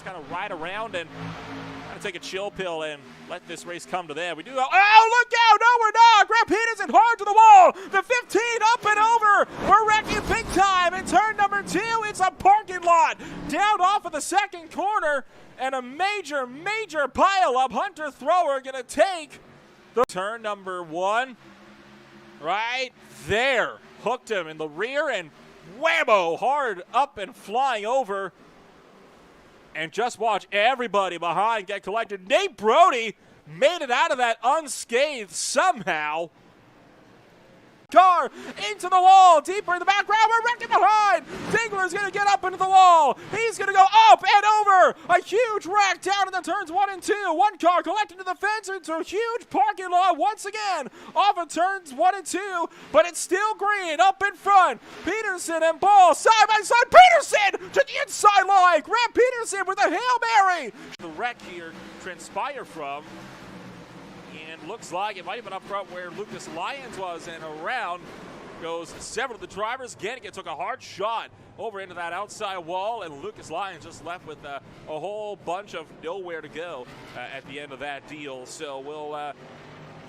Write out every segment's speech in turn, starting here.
just kind of ride around and kind of take a chill pill and let this race come to them. We do go, oh, look out! No, we're not! Grant Peterson hard to the wall! The 15 up and over! We're wrecking big time in turn number 2. It's a parking lot down off of the second corner, and a major, major pile-up. Hunter Thrower gonna take the turn number 1 right there. Hooked him in the rear, and whammo, hard up and flying over. And just watch everybody behind get collected. Nate Brody made it out of that unscathed somehow. Car into the wall, deeper in the background, we're wrecking behind. Dingler's gonna get up into the wall. He's gonna go up and over. A huge wreck down in the turns 1 and 2. One car collecting to the fence into a huge parking lot once again. Off of turns 1 and 2, but it's still green up in front. Peterson and Ball side by side. Peterson to the inside line. Grant Peterson with a Hail Mary. The wreck here transpire from. And looks like it might have been up front where Lucas Lyons was, and around goes several of the drivers. Gannigan took a hard shot over into that outside wall, and Lucas Lyons just left with a whole bunch of nowhere to go at the end of that deal. So we'll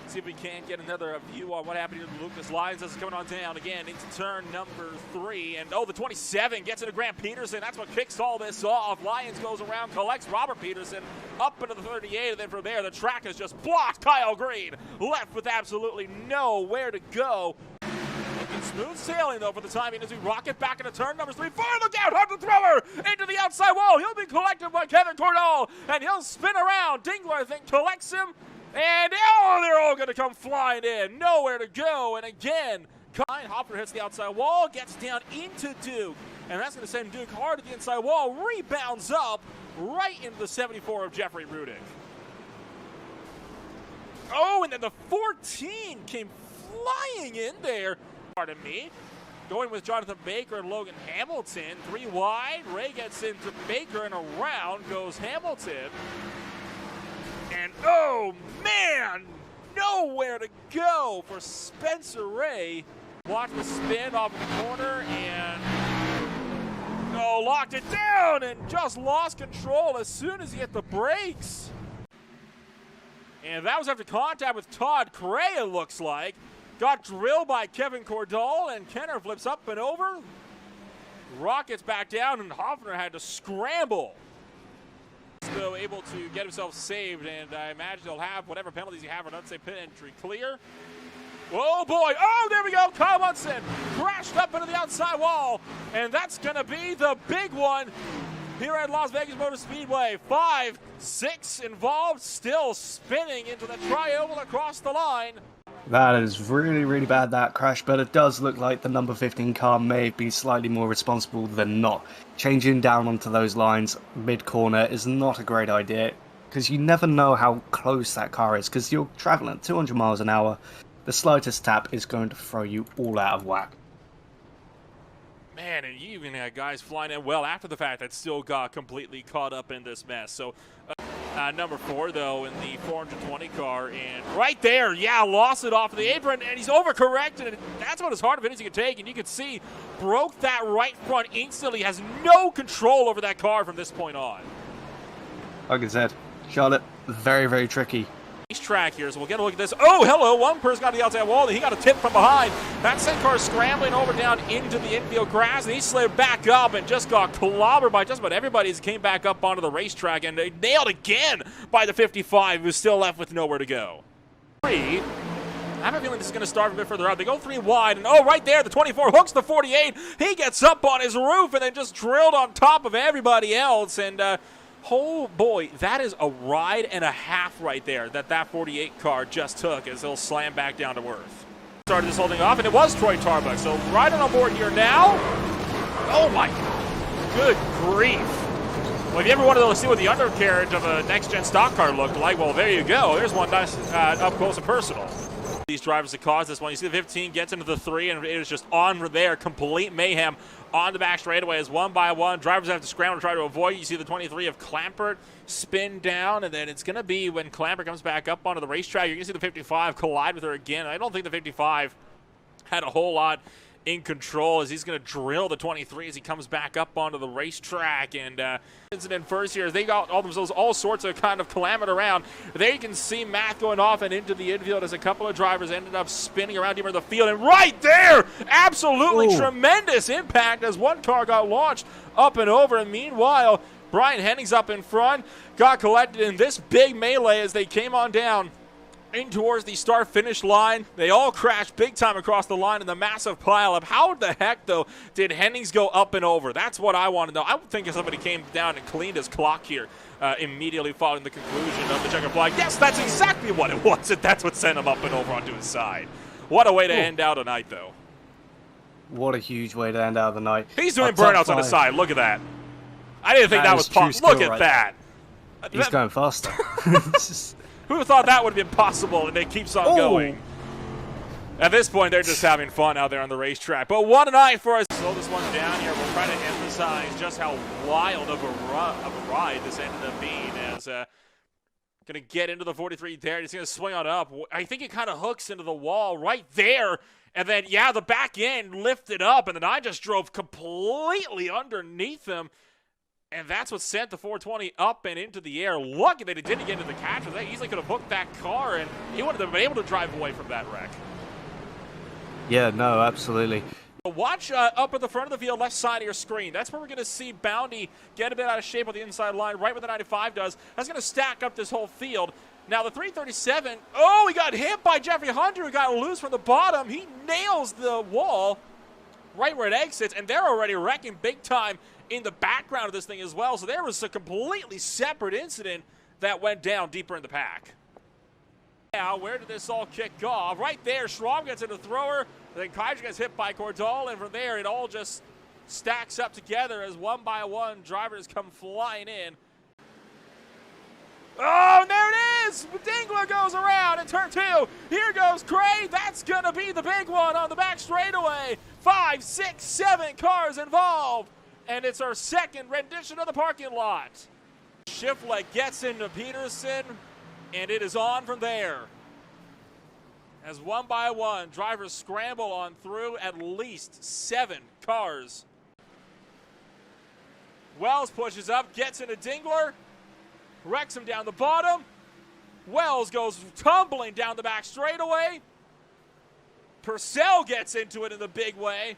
see if we can get another view on what happened to Lucas Lyons as it's coming on down again into turn number 3. And oh, the 27 gets into Grant Peterson. That's what kicks all this off. Lyons goes around, collects Robert Peterson up into the 38, and then from there the track is just blocked. Kyle Green left with absolutely nowhere to go. Looking smooth sailing though for the time being as we rocket back into turn number 3. Fire, look out! Hunter Thrower into the outside wall. He'll be collected by Kevin Cordall, and he'll spin around. Dingler, I think, collects him. And oh, they're all going to come flying in. Nowhere to go. And again, Hopper hits the outside wall, gets down into Duke. And that's going to send Duke hard to the inside wall. Rebounds up right into the 74 of Jeffrey Rudick. Oh, and then the 14 came flying in there. Pardon me. Going with Jonathan Baker and Logan Hamilton. 3 wide. Ray gets into Baker, and around goes Hamilton. And oh man, nowhere to go for Spencer Ray. Watch the spin off of the corner and locked it down and just lost control as soon as he hit the brakes. And that was after contact with Todd Cray, it looks like. Got drilled by Kevin Cordall, and Kenner flips up and over. Rockets back down, and Hoffner had to scramble. Though able to get himself saved, and I imagine he'll have whatever penalties he have, or not say pit entry clear. Oh boy, oh there we go, Kyle Munson crashed up into the outside wall, and that's gonna be the big one here at Las Vegas Motor Speedway. 5, 6 involved, still spinning into the tri-oval across the line. That is really, really bad, that crash, but it does look like the number 15 car may be slightly more responsible than not. Changing down onto those lines mid-corner is not a great idea, because you never know how close that car is, because you're traveling at 200 miles an hour. The slightest tap is going to throw you all out of whack. Man, and you even had guys flying in well after the fact that still got completely caught up in this mess. So number 4, though, in the 420 car, and right there, yeah, lost it off of the apron, and he's overcorrected, and that's about as hard of it as he could take, and you can see, broke that right front instantly, has no control over that car from this point on. Like I said, Charlotte, very, very tricky. Track here, so we'll get a look at this. Oh, hello, one person got to the outside wall, and he got a tip from behind. That sent car scrambling over down into the infield grass, and he slid back up and just got clobbered by just about everybody as he came back up onto the racetrack, and nailed again by the 55, who's still left with nowhere to go. 3. I have a feeling this is going to start a bit further out. They go 3 wide, and oh, right there, the 24 hooks the 48. He gets up on his roof and then just drilled on top of everybody else, and oh boy, that is a ride and a half right there that 48 car just took as he'll slam back down to earth. Started this holding off, and it was Troy Tarbuck. So riding on board here now. Oh my, good grief. Well, if you ever wanted to see what the undercarriage of a next-gen stock car looked like, well, there you go. There's one nice up close and personal. These drivers that caused this one. You see the 15 gets into the 3, and it is just on there. Complete mayhem on the back straightaway as one by one. Drivers have to scramble to try to avoid. You see the 23 of Clampert spin down, and then it's going to be when Clampert comes back up onto the racetrack, you're going to see the 55 collide with her again. I don't think the 55 had a whole lot in control as he's going to drill the 23 as he comes back up onto the racetrack. And incident first here, they got all sorts of kind of calamity around. There you can see Matt going off and into the infield as a couple of drivers ended up spinning around deeper in the field. And right there, absolutely tremendous impact as one car got launched up and over. And meanwhile, Brian Henning's up in front, got collected in this big melee as they came on down in towards the start-finish line. They all crashed big time across the line in the massive pileup. How the heck, though, did Hennings go up and over? That's what I want to know. I would think if somebody came down and cleaned his clock here immediately following the conclusion of the checkered flag. Yes, that's exactly what it was, and that's what sent him up and over onto his side. What a way to end out a night, though. What a huge way to end out the night. He's doing burnouts on the side. Look at that. I didn't think that was possible. Look at that. He's going faster. Who thought that would have been possible, and it keeps on going. At this point, they're just having fun out there on the racetrack. But what a night for us. Slow this one down here. We'll try to emphasize just how wild of a ride this ended up being as going to get into the 43 there. He's going to swing on up. I think it kind of hooks into the wall right there. And then, yeah, the back end lifted up, and then I just drove completely underneath him. And that's what sent the 420 up and into the air. Lucky that it didn't get into the catcher. They easily could have hooked that car, and he would have been able to drive away from that wreck. Yeah, no, absolutely. Watch up at the front of the field, left side of your screen. That's where we're going to see Bounty get a bit out of shape on the inside line, right where the 95 does. That's going to stack up this whole field. Now the 337, oh, he got hit by Jeffrey Hunter, who got loose from the bottom. He nails the wall right where it exits, and they're already wrecking big time in the background of this thing as well. So there was a completely separate incident that went down deeper in the pack. Now, where did this all kick off? Right there, Schraub gets into the thrower, then Kaiser gets hit by Cordall, and from there it all just stacks up together as one by one drivers come flying in. Oh, and there it is! Dingler goes around in turn 2. Here goes Cray. That's going to be the big one on the back straightaway. 5, 6, 7 cars involved. And it's our second rendition of the parking lot. Shiflett gets into Peterson, and it is on from there. As one by one, drivers scramble on through at least 7 cars. Wells pushes up, gets into Dingler, wrecks him down the bottom. Wells goes tumbling down the back straightaway. Purcell gets into it in the big way.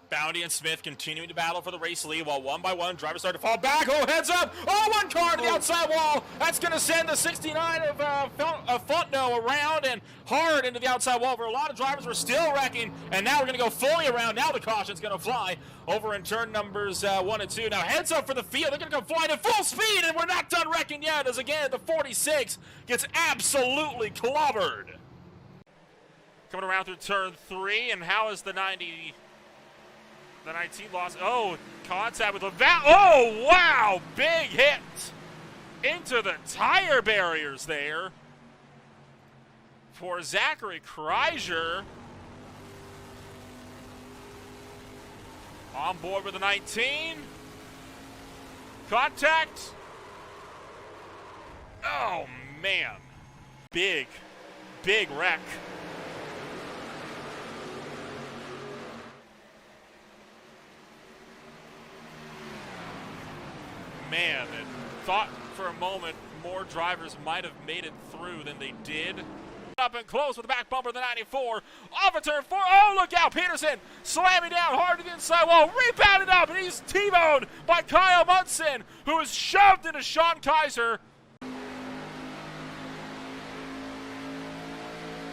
Bounty and Smith continuing to battle for the race lead while one by one drivers start to fall back. Oh, heads up! Oh, one car to the outside wall. That's going to send the 69 of Fontno around and hard into the outside wall. For a lot of drivers, we're still wrecking, and now we're going to go fully around. Now the caution's going to fly over in turn numbers 1 and 2. Now heads up for the field. They're going to go flying at full speed, and we're not done wrecking yet as, again, the 46 gets absolutely clobbered. Coming around through turn 3, and how is the 90... The 19 lost. Oh, contact with the oh, wow. Big hit into the tire barriers there for Zachary Kreiser. On board with the 19. Contact. Oh, man. Big wreck. Man, and thought for a moment more drivers might have made it through than they did. Up and close with the back bumper of the 94. Off of turn 4. Oh, look out. Peterson slamming down hard to the inside wall. Rebounded up, and he's T-boned by Kyle Munson, who is shoved into Sean Kaiser.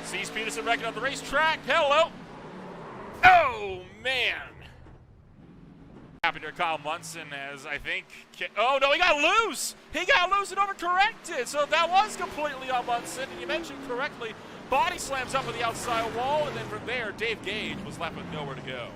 Sees Peterson wrecking on the racetrack. Hello. Oh, man. Happened to Kyle Munson as I think, oh no, he got loose! He got loose and overcorrected, so that was completely on Munson, and you mentioned correctly, body slams up on the outside wall, and then from there, Dave Gage was left with nowhere to go.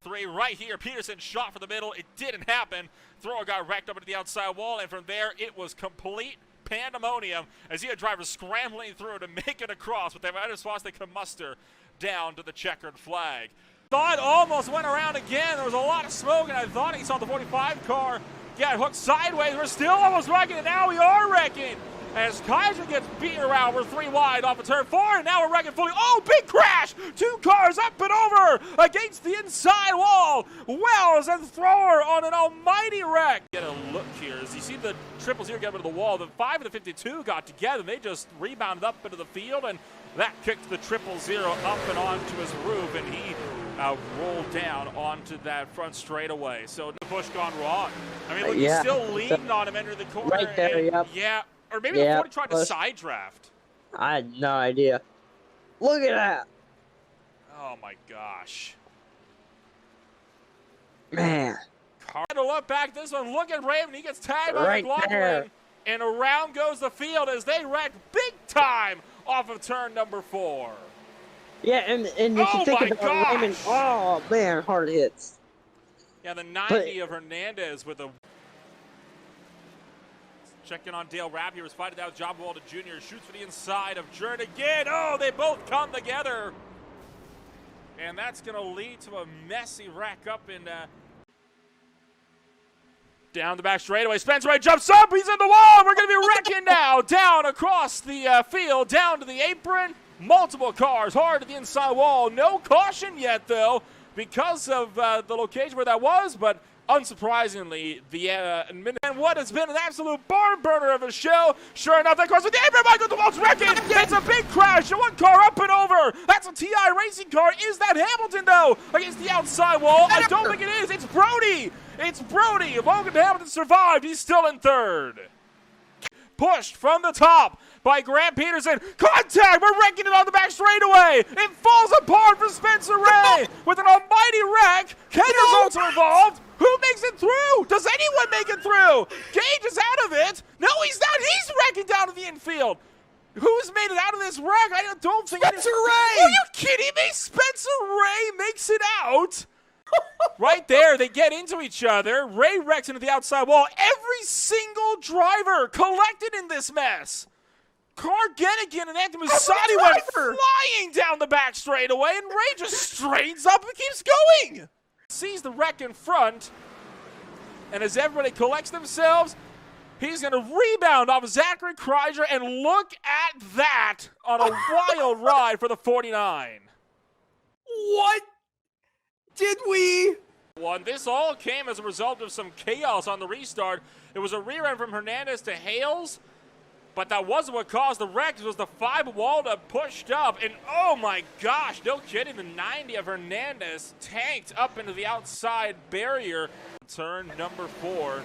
3 right here, Peterson shot for the middle, it didn't happen, thrower got wrecked up into the outside wall, and from there, it was complete pandemonium as he had drivers scrambling through to make it across, but they had a response they could muster down to the checkered flag. Thought almost went around again. There was a lot of smoke, and I thought he saw the 45 car get hooked sideways. We're still almost wrecking, and now we are wrecking as Kaiser gets beaten around. We're 3 wide off of turn 4, and now we're wrecking fully. Oh, big crash! 2 cars up and over against the inside wall. Wells and Thrower on an almighty wreck. Get a look here as you see the triples here get rid of the wall. The 5 and the 52 got together, and they just rebounded up into the field, and that kicked the 000 up and onto his roof, and he rolled down onto that front straightaway. So the push gone wrong. I mean, look, he's still leaning on him entering the corner. Right there, and, yeah. Or maybe the 40 tried to side draft. I had no idea. Look at that. Oh my gosh. Man. To look back this one, look at Raymond. He gets tagged on Right McLaughlin. there. And around goes the field as they wreck big time off of turn number 4. Yeah, and if you think about Raymond, oh man, hard hits. Yeah, the 90 of Hernandez with a... Checking on Dale Rapp. He was fighting out John Walden Jr. Shoots for the inside of Jern again. Oh, they both come together. And that's going to lead to a messy wreck up in... down the back straightaway. Spencer Ray jumps up. He's in the wall. We're going to be wrecking now. Down across the field. Down to the apron. Multiple cars hard to the inside wall. No caution yet, though, because of the location where that was. But unsurprisingly, and what has been an absolute barn burner of a show. Sure enough, that car's with the apron. Michael DeWalt's wrecking. It's a big crash. One car up and over. That's a TI racing car. Is that Hamilton, though, against the outside wall? I don't think it is. It's Brody. It's Brody. Logan Hamilton survived. He's still in third. Pushed from the top by Grant Peterson. Contact! We're wrecking it on the back straightaway. It falls apart for Spencer Ray with an almighty wreck. Kenner's also involved. Who makes it through? Does anyone make it through? Gage is out of it. No, he's not. He's wrecking down to the infield. Who's made it out of this wreck? I don't think Spencer Ray! Are you kidding me? Spencer Ray makes it out. Right there, they get into each other. Ray wrecks into the outside wall. Every single driver collected in this mess. Cargenigan and Anthony Musati went flying down the back straightaway, and Ray just straightens up and keeps going. Sees the wreck in front, and as everybody collects themselves, he's going to rebound off Zachary Kreiser, and look at that on a wild ride for the 49. What did we? This all came as a result of some chaos on the restart. It was a rear end from Hernandez to Hales, but that wasn't what caused the wreck. It was the 5 Walda pushed up, and oh my gosh, no kidding, the 90 of Hernandez tanked up into the outside barrier. Turn number 4,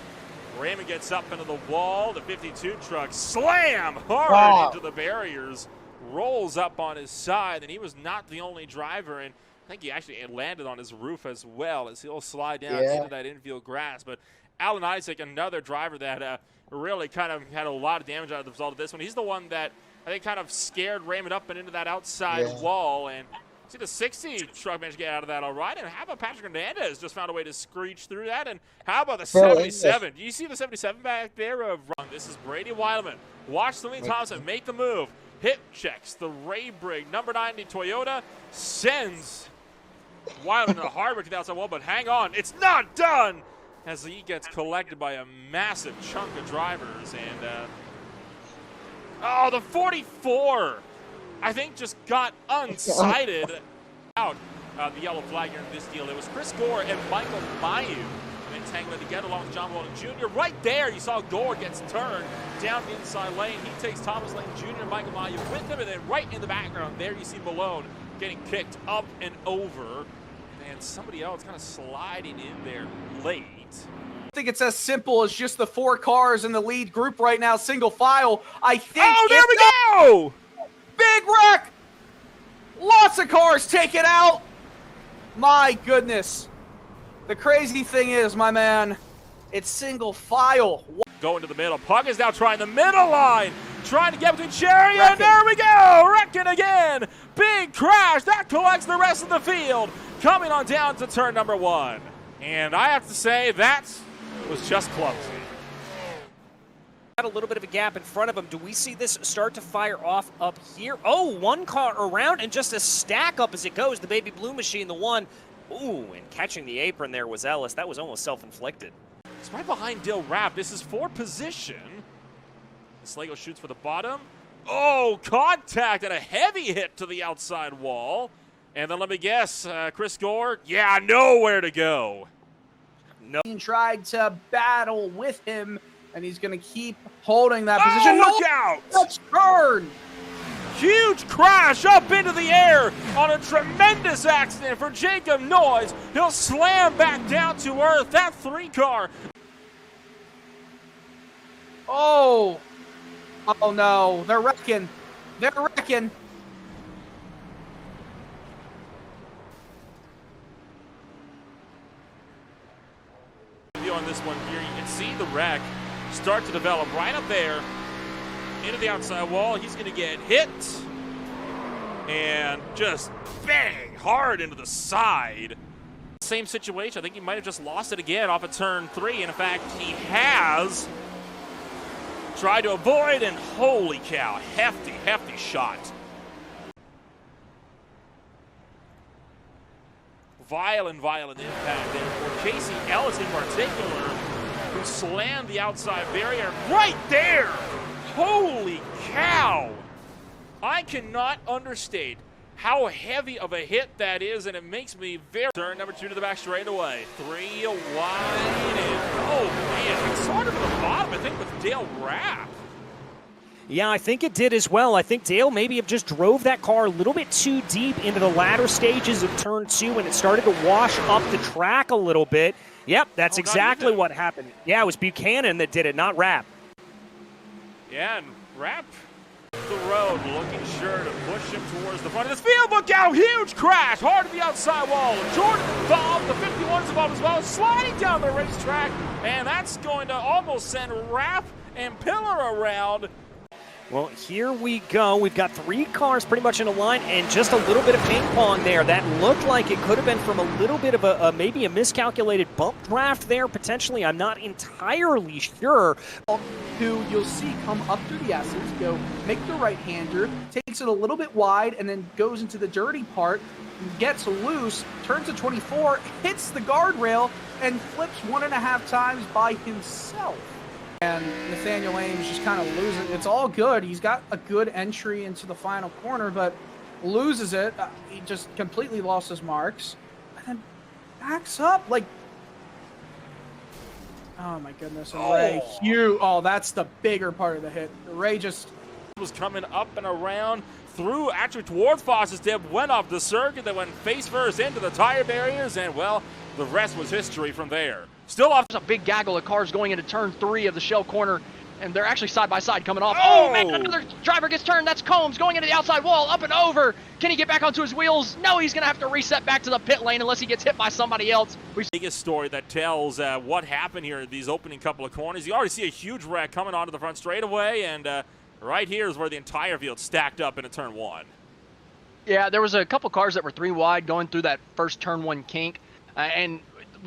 Raymond gets up into the wall. The 52 truck slam hard into the barriers, rolls up on his side, and he was not the only driver, and I think he actually landed on his roof as well as he'll slide down into that infield grass. But Alan Isaac, another driver that really kind of had a lot of damage out of the result of this one. He's the one that I think kind of scared Raymond up and into that outside wall. And see the 60 truck managed to get out of that all right. And how about Patrick Hernandez just found a way to screech through that? And how about the 77? Do you see the 77 back there? This is Brady Weileman. Watch Celine Thompson make the move. Hip checks the Ray Brig. Number 90 Toyota sends Weileman in the hard work to the outside wall, but hang on, it's not done as he gets collected by a massive chunk of drivers. And oh, the 44, I think, just got unsighted out the yellow flag here in this deal. It was Chris Gore and Michael Mayu entangling together along with John Walden Jr. Right there, you saw Gore gets turned down the inside lane. He takes Thomas Lane Jr. and Michael Mayu with him, and then right in the background there you see Malone getting kicked up and over, and somebody else kind of sliding in there late. I think it's as simple as just the 4 cars in the lead group right now, single file. I think. Oh, there we go! Big wreck! Lots of cars taken out! My goodness. The crazy thing is, my man, it's single file. Going to the middle. Puck is now trying the middle line. Trying to get between Cherry, and there we go! Wrecking again! Big crash! That collects the rest of the field. Coming on down to turn number 1. And I have to say, that was just clumsy. Got a little bit of a gap in front of him. Do we see this start to fire off up here? Oh, 1 car around and just a stack up as it goes. The Baby Blue Machine, the 1. Ooh, and catching the apron there was Ellis. That was almost self-inflicted. It's right behind Dill Rapp. This is for position. Slago shoots for the bottom. Oh, contact and a heavy hit to the outside wall. And then let me guess, Chris Gore, yeah, nowhere to go. Tried to battle with him, and he's going to keep holding that position. Oh, look out! Let's turn! Huge crash up into the air on a tremendous accident for Jacob Noyes. He'll slam back down to earth. That 3-car. Oh! Oh no, they're wrecking. They're wrecking. On this one here, you can see the wreck start to develop right up there into the outside wall. He's going to get hit and just bang hard into the side. Same situation. I think he might have just lost it again off of turn 3. And in fact, he has tried to avoid, and holy cow, hefty shot. Violent impact there for Casey Ellis in particular, who slammed the outside barrier right there. Holy cow! I cannot understate how heavy of a hit that is, and it makes me very... Turn number 2 to the back straightaway. 3 wide, and oh man, it started from the bottom, I think, with Dale Rapp. Yeah, I think it did as well. I think Dale maybe have just drove that car a little bit too deep into the latter stages of turn 2, and it started to wash up the track a little bit. Yep, that's exactly what happened. Yeah, it was Buchanan that did it, not Rapp. Yeah, and Rapp the road, looking sure to push him towards the front of this field. Look out, huge crash, hard to the outside wall. Jordan involved, the 51 is involved as well, sliding down the racetrack, and that's going to almost send Rapp and Pillar around. Well, here we go. We've got 3 cars pretty much in a line and just a little bit of ping pong there. That looked like it could have been from a little bit of maybe a miscalculated bump draft there, potentially. I'm not entirely sure. Who you'll see come up through the S's, go make the right-hander, takes it a little bit wide, and then goes into the dirty part, gets loose, turns to 24, hits the guardrail, and flips 1.5 times by himself. And Nathaniel Ames just kind of loses. It's all good. He's got a good entry into the final corner, but loses it. He just completely lost his marks. And then backs up. Like, oh my goodness. And Ray, huge. Oh, that's the bigger part of the hit. Ray just was coming up and around through, actually towards Foss's dip, went off the circuit, that went face first into the tire barriers, and well, the rest was history from there. Still off. There's a big gaggle of cars going into turn 3 of the shell corner, and they're actually side by side coming off. Oh man, another driver gets turned. That's Combs going into the outside wall, up and over. Can he get back onto his wheels? No, he's going to have to reset back to the pit lane unless he gets hit by somebody else. Biggest story that tells what happened here in these opening couple of corners. You already see a huge wreck coming onto the front straightaway, and right here is where the entire field stacked up into turn 1. Yeah, there was a couple cars that were 3 wide going through that first turn 1 kink, and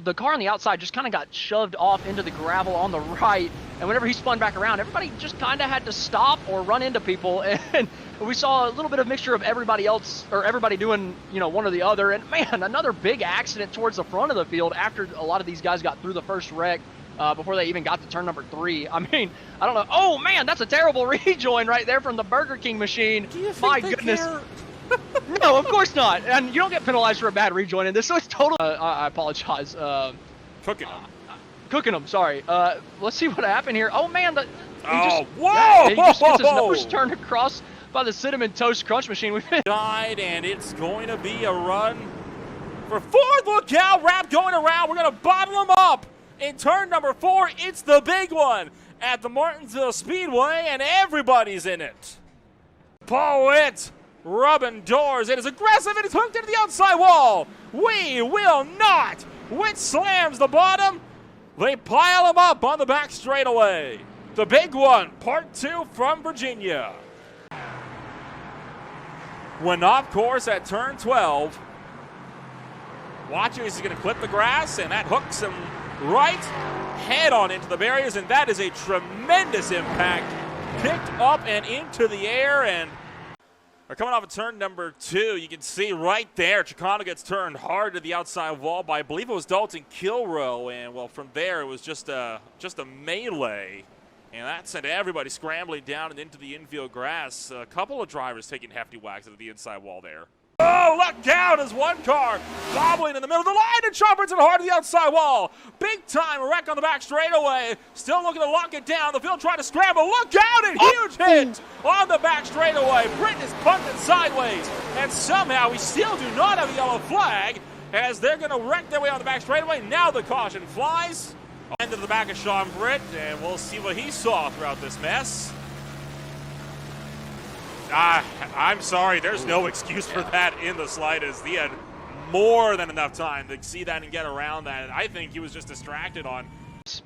the car on the outside just kind of got shoved off into the gravel on the right, and whenever he spun back around, everybody just kind of had to stop or run into people, and we saw a little bit of mixture of everybody else, or everybody doing, you know, one or the other, and man, another big accident towards the front of the field after a lot of these guys got through the first wreck before they even got to turn number 3. I mean, I don't know. Oh man, that's a terrible rejoin right there from the Burger King machine. My goodness. No, of course not. And you don't get penalized for a bad rejoin in this, so it's totally... I apologize. Cooking them. Cooking them, sorry. Let's see what happened here. Oh, man. Whoa! Yeah, he just gets his nose turned across by the Cinnamon Toast Crunch machine. Died, and it's going to be a run for 4th. Look out, Rapp going around. We're going to bottle him up. In turn number 4, it's the big one at the Martinsville Speedway, and everybody's in it. Poet rubbing doors. It is aggressive, and it's hooked into the outside wall. We will not. Witt slams the bottom. They pile him up on the back straightaway. The big one, part 2 from Virginia. Went off course at turn 12. Watching, he's going to clip the grass, and that hooks him right head on into the barriers, and that is a tremendous impact. Picked up and into the air, and are coming off of turn number 2. You can see right there, Chicano gets turned hard to the outside wall by, I believe it was Dalton Kilrow, and well, from there it was just a melee. And that sent everybody scrambling down and into the infield grass. A couple of drivers taking hefty whacks into the inside wall there. Oh, look out as one car wobbling in the middle of the line and choppers it hard to the outside wall. Big time wreck on the back straightaway. Still looking to lock it down. The field trying to scramble. Look out, and huge hit on the back straightaway. Britton is punted sideways. And somehow we still do not have a yellow flag as they're going to wreck their way on the back straightaway. Now the caution flies. Into the back of Sean Britt, and we'll see what he saw throughout this mess. I'm sorry, there's no excuse for that in the slightest. He had more than enough time to see that and get around that. I think he was just distracted on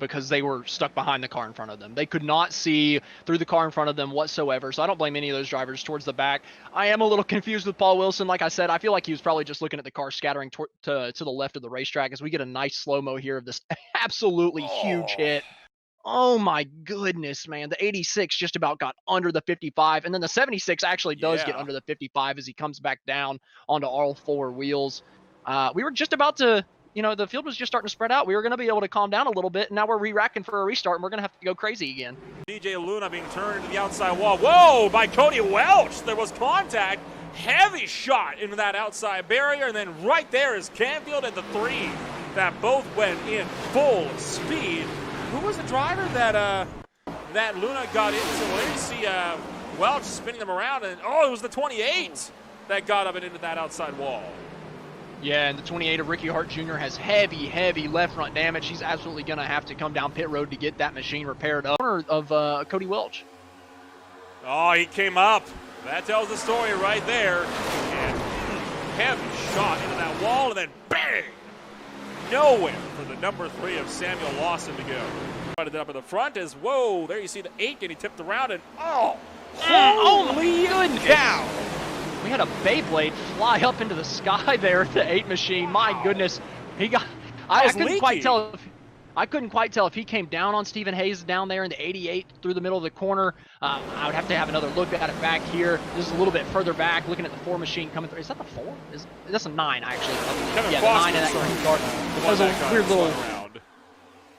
because they were stuck behind the car in front of them. They could not see through the car in front of them whatsoever, so I don't blame any of those drivers towards the back. I am a little confused with Paul Wilson. Like I said, I feel like he was probably just looking at the car scattering to the left of the racetrack as we get a nice slow-mo here of this absolutely huge hit. Oh my goodness, man. The 86 just about got under the 55, and then the 76 actually does get under the 55 as he comes back down onto all four wheels. We were just about to, you know, the field was just starting to spread out. We were going to be able to calm down a little bit, and now we're re-racking for a restart, and we're going to have to go crazy again. DJ Luna being turned to the outside wall. Whoa, by Cody Welch. There was contact. Heavy shot into that outside barrier, and then right there is Canfield and the three that both went in full speed. Who was the driver that that Luna got into? Well, there you see Welch spinning them around, and it was the 28 that got up and into that outside wall. Yeah, and the 28 of Ricky Hart Jr. has heavy left front damage. He's absolutely going to have to come down pit road to get that machine repaired up. Of Cody Welch. Oh, he came up. That tells the story right there. And heavy shot into that wall, and then bang! Nowhere for the number 3 of Samuel Lawson to go. Put it up in the front as, whoa, there you see the 8 getting tipped around, and holy cow! We had a Beyblade fly up into the sky there at the 8 machine. My goodness, he got. I couldn't quite tell. I couldn't quite tell if he came down on Stephen Hayes down there in the 88 through the middle of the corner. I would have to have another look at it back here. This is a little bit further back, looking at the 4 machine coming through. Is that the 4? That's a 9 actually. Yeah, the 9 in that green car. That was a weird little.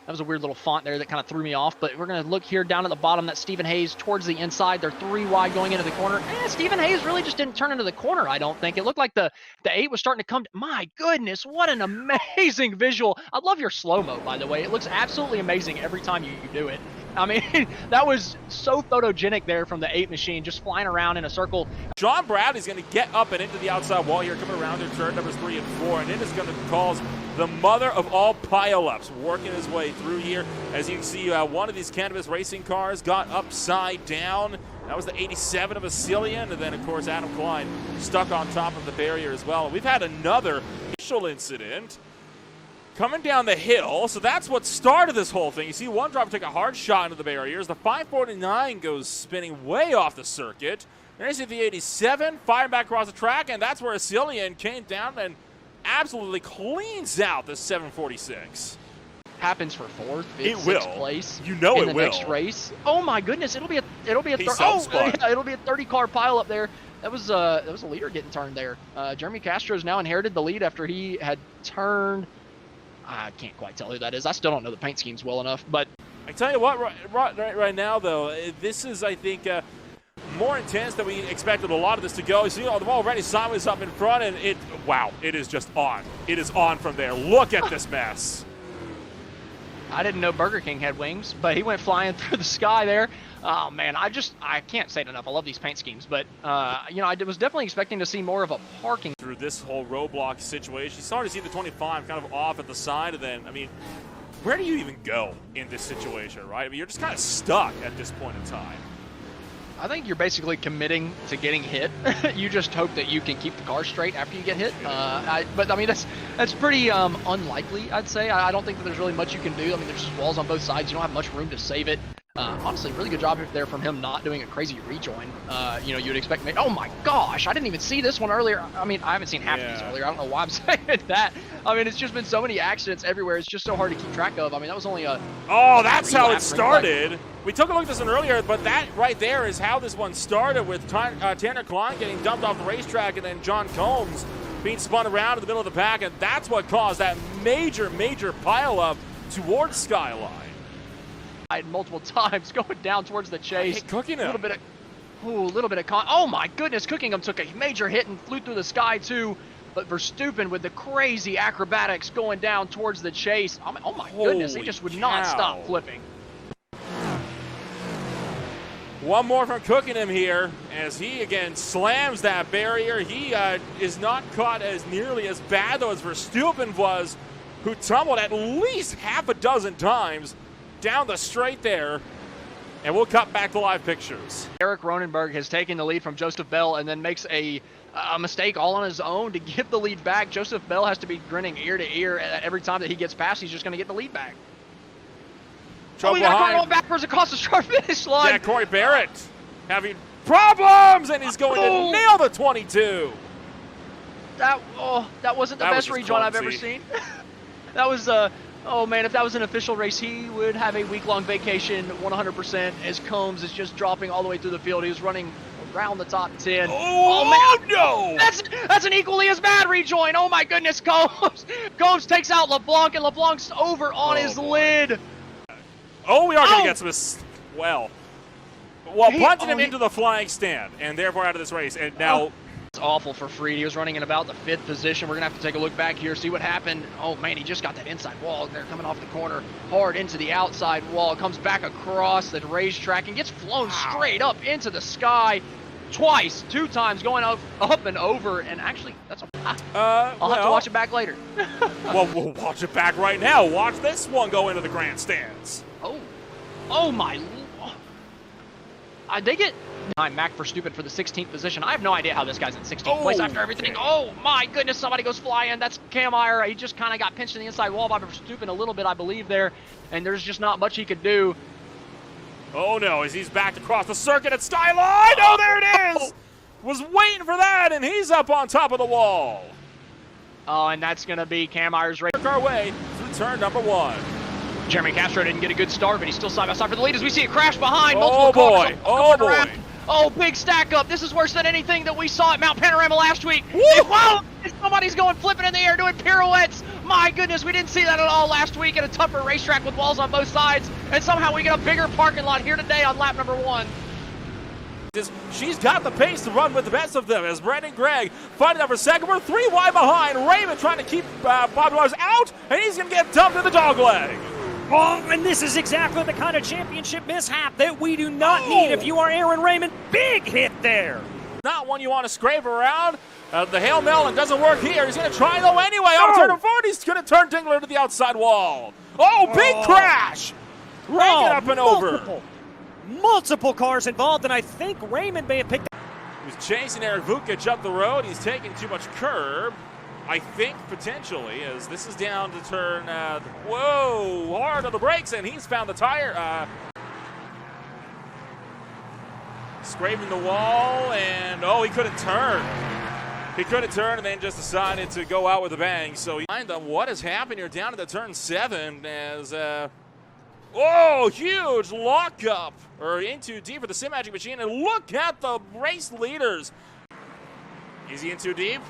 That was a weird little font there that kind of threw me off, but we're going to look here down at the bottom. That's Stephen Hayes towards the inside. They're 3 wide going into the corner. Stephen Hayes really just didn't turn into the corner, I don't think. It looked like the 8 was starting to come. My goodness, what an amazing visual. I love your slow-mo, by the way. It looks absolutely amazing every time you do it. I mean, that was so photogenic there from the 8 machine, just flying around in a circle. John Bradley's going to get up and into the outside wall here, coming around to turn numbers 3 and 4, and it is going to cause the mother of all pile-ups working his way through here. As you can see, one of these cannabis racing cars got upside down. That was the 87 of Vasilian, and then, of course, Adam Klein stuck on top of the barrier as well. And we've had another initial incident coming down the hill, so that's what started this whole thing. You see one driver take a hard shot into the barriers. The 549 goes spinning way off the circuit. Then you see the 87 firing back across the track, and that's where Vasilian came down and absolutely cleans out the 746. Happens for 4th, 5th, 6th place. You know in it the will. Next race. Oh my goodness! It'll be a it'll be a 30 car pile up there. That was a leader getting turned there. Jeremy Castro's now inherited the lead after he had turned. I can't quite tell who that is. I still don't know the paint schemes well enough, but I tell you what, right now though, this is, I think, more intense than we expected a lot of this to go. You see, the ball already sideways up in front, and it is just on. It is on from there. Look at this mess. I didn't know Burger King had wings, but he went flying through the sky there. Oh man, I can't say it enough. I love these paint schemes, but you know, I was definitely expecting to see more of a parking through this whole roadblock situation. You started to see the 25 kind of off at the side, and then, I mean, where do you even go in this situation, right? I mean, you're just kind of stuck at this point in time. I think you're basically committing to getting hit. You just hope that you can keep the car straight after you get hit. But I mean, that's pretty unlikely, I'd say. I don't think that there's really much you can do. I mean, there's just walls on both sides. You don't have much room to save it. Honestly, really good job there from him not doing a crazy rejoin. You know, you'd expect me. Oh my gosh, I didn't even see this one earlier. I mean, I haven't seen half of these earlier. I don't know why I'm saying that. I mean, it's just been so many accidents everywhere. It's just so hard to keep track of. I mean, that was only a. Oh, that's how it started. We took a look at this one earlier, but that right there is how this one started, with Tanner Klein getting dumped off the racetrack, and then John Combs being spun around in the middle of the pack, and that's what caused that major pileup towards Skyline. multiple times, going down towards the chase. Cooking him. A little bit of oh my goodness, Cookingham took a major hit and flew through the sky too. But Verstappen with the crazy acrobatics going down towards the chase. Oh my goodness, he just would not stop flipping. One more from Cookingham here as he again slams that barrier. He is not caught as nearly as bad though as Verstappen was, who tumbled at least half a dozen times down the straight there. And we'll cut back to live pictures. Eric Ronenberg has taken the lead from Joseph Bell and then makes a mistake all on his own to give the lead back. Joseph Bell has to be grinning ear to ear every time that he gets past. He's just going to get the lead back. Trouble we got a car behind. going backwards across the start finish line. Yeah, Corey Barrett having problems, and he's going to nail the 22. That wasn't the best rejoin I've ever seen. That was oh man, if that was an official race, he would have a week-long vacation 100%, as Combs is just dropping all the way through the field. He was running around the top 10. Oh man, no! That's an equally as bad rejoin. Oh my goodness, Combs takes out LeBlanc, and LeBlanc's over on his lid. Oh, we are going to get some. Well, punching him into the flying stand, and therefore out of this race. And now. It's awful for Freed. He was running in about the 5th position. We're going to have to take a look back here, see what happened. Oh, man, he just got that inside wall. They're coming off the corner hard into the outside wall. Comes back across the racetrack and gets flown straight up into the sky twice, 2 times, going up and over. And actually, that's a... I'll have to watch it back later. Well, we'll watch it back right now. Watch this one go into the grandstands. Oh my... They get... Mac Verstappen for the 16th position. I have no idea how this guy's in 16th place after everything. Oh my goodness, somebody goes flying. That's Kameyer. He just kind of got pinched in the inside wall by Verstappen a little bit, I believe, there. And there's just not much he could do. Oh no, as he's backed across the circuit at Skyline. Oh, there it is! Was waiting for that, and he's up on top of the wall. Oh, and that's going to be Kameyer's race. Our way through turn number 1. Jeremy Castro didn't get a good start, but he's still side by side for the lead as we see a crash behind. Oh boy, oh boy. Around. Oh, big stack up. This is worse than anything that we saw at Mount Panorama last week. Wow, somebody's going flipping in the air, doing pirouettes. My goodness, we didn't see that at all last week at a tougher racetrack with walls on both sides. And somehow we get a bigger parking lot here today on lap number 1. She's got the pace to run with the best of them as Brandon Gregg fighting over second. We're 3 wide behind. Raymond trying to keep Bob Lars out, and he's going to get dumped in the dog leg. Oh, and this is exactly the kind of championship mishap that we do not need if you are Aaron Raymond. Big hit there. Not one you want to scrape around. The Hail Melon doesn't work here. He's going to try, though, anyway. On turn 4, he's going to turn Dingler to the outside wall. Oh, big crash. Raymond up and over. Multiple cars involved, and I think Raymond may have picked up. He was chasing Eric Vukic up the road. He's taking too much curb. I think potentially, as this is down to turn, whoa, hard on the brakes, and he's found the tire. Scraping the wall, and he couldn't turn. He couldn't turn and then just decided to go out with a bang. So what has happened here down to the turn 7 as, huge lockup, or into deep for the Sim Magic Machine, and look at the race leaders. Is he in too deep?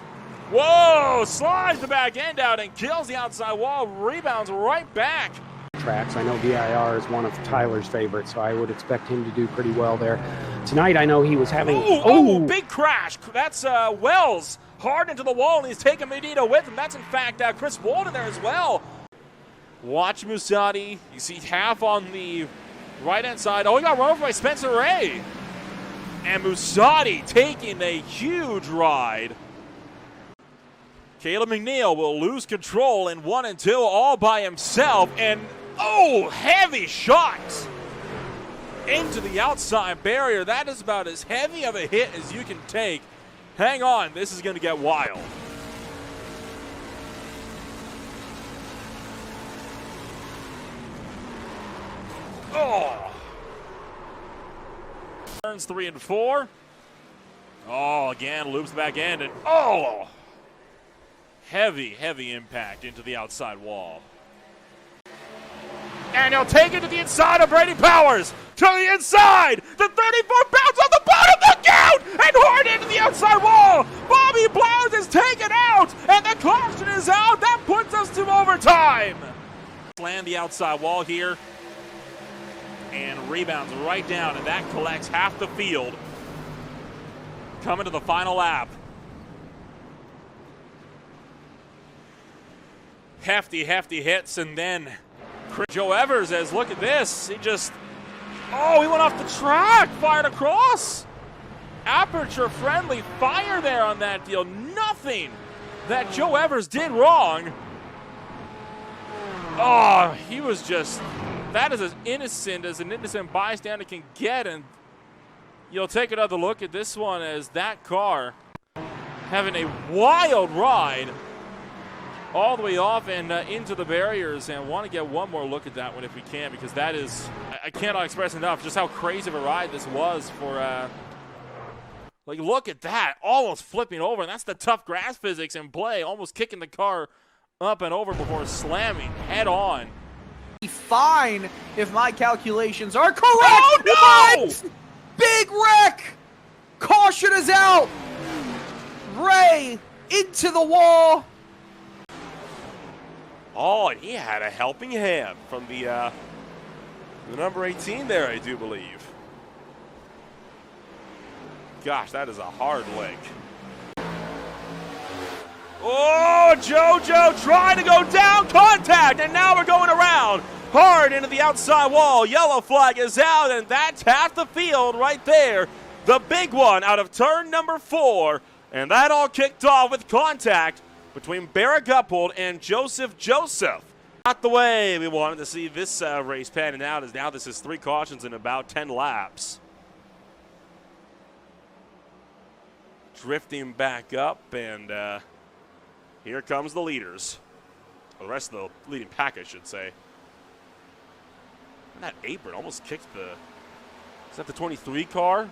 Whoa, slides the back end out and kills the outside wall, rebounds right back. Tracks. I know VIR is one of Tyler's favorites, so I would expect him to do pretty well there. Tonight, I know he was having... Big crash. That's Wells hard into the wall, and he's taking Medina with him. That's, in fact, Chris Walden there as well. Watch Musati. You see half on the right-hand side. Oh, he got run over by Spencer Ray. And Musati taking a huge ride. Caleb McNeil will lose control in 1 and 2 all by himself. And, heavy shots into the outside barrier. That is about as heavy of a hit as you can take. Hang on, this is going to get wild. Turns 3 and 4. Again, loops the back end, and heavy impact into the outside wall. And he'll take it to the inside of Brady Powers. To the inside. The 34 bounce on the bottom. Look out! And hard into the outside wall. Bobby Blowers is taken out. And the caution is out. That puts us to overtime. Land the outside wall here. and rebounds right down, and that collects half the field. Coming to the final lap. Hefty hits, and then Joe Evers says, look at this. He just, he went off the track, fired across. Aperture friendly fire there on that deal. Nothing that Joe Evers did wrong. Oh, he was just, that is as an innocent bystander can get, and you'll take another look at this one as that car having a wild ride all the way off and into the barriers, and want to get one more look at that one if we can, because that is, I cannot express enough just how crazy of a ride this was for, like, look at that, almost flipping over, and that's the tough grass physics in play, almost kicking the car up and over before slamming head on. Fine, if my calculations are correct. Oh, no! What? Big wreck! Caution is out! Ray into the wall! Oh, and he had a helping hand from the number 18 there, I do believe. Gosh, that is a hard leg. Oh, JoJo trying to go down, contact, and now we're going around hard into the outside wall. Yellow flag is out, and that's half the field right there. The big one out of turn number 4, and that all kicked off with contact between Barrett Guppold and Joseph. Not the way we wanted to see this race panning out, as now this is 3 cautions in about 10 laps. Drifting back up, and here comes the leaders. Well, the rest of the leading pack, I should say. And that apron almost kicked the, is that the 23 car?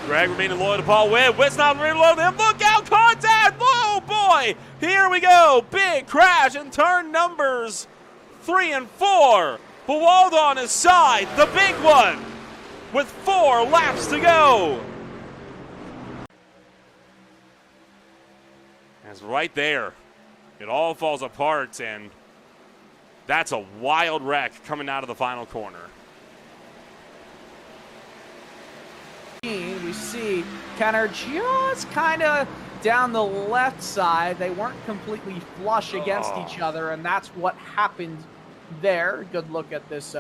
Greg remaining loyal to Paul Witt. Witt's not remaining loyal to him. Look out, contact! Oh boy! Here we go. Big crash in turn numbers 3 and 4. Buwalda on his side. The big one with 4 laps to go. As right there, it all falls apart, and that's a wild wreck coming out of the final corner. We see Kenner just kind of down the left side. They weren't completely flush against each other, and that's what happened there. Good look at this.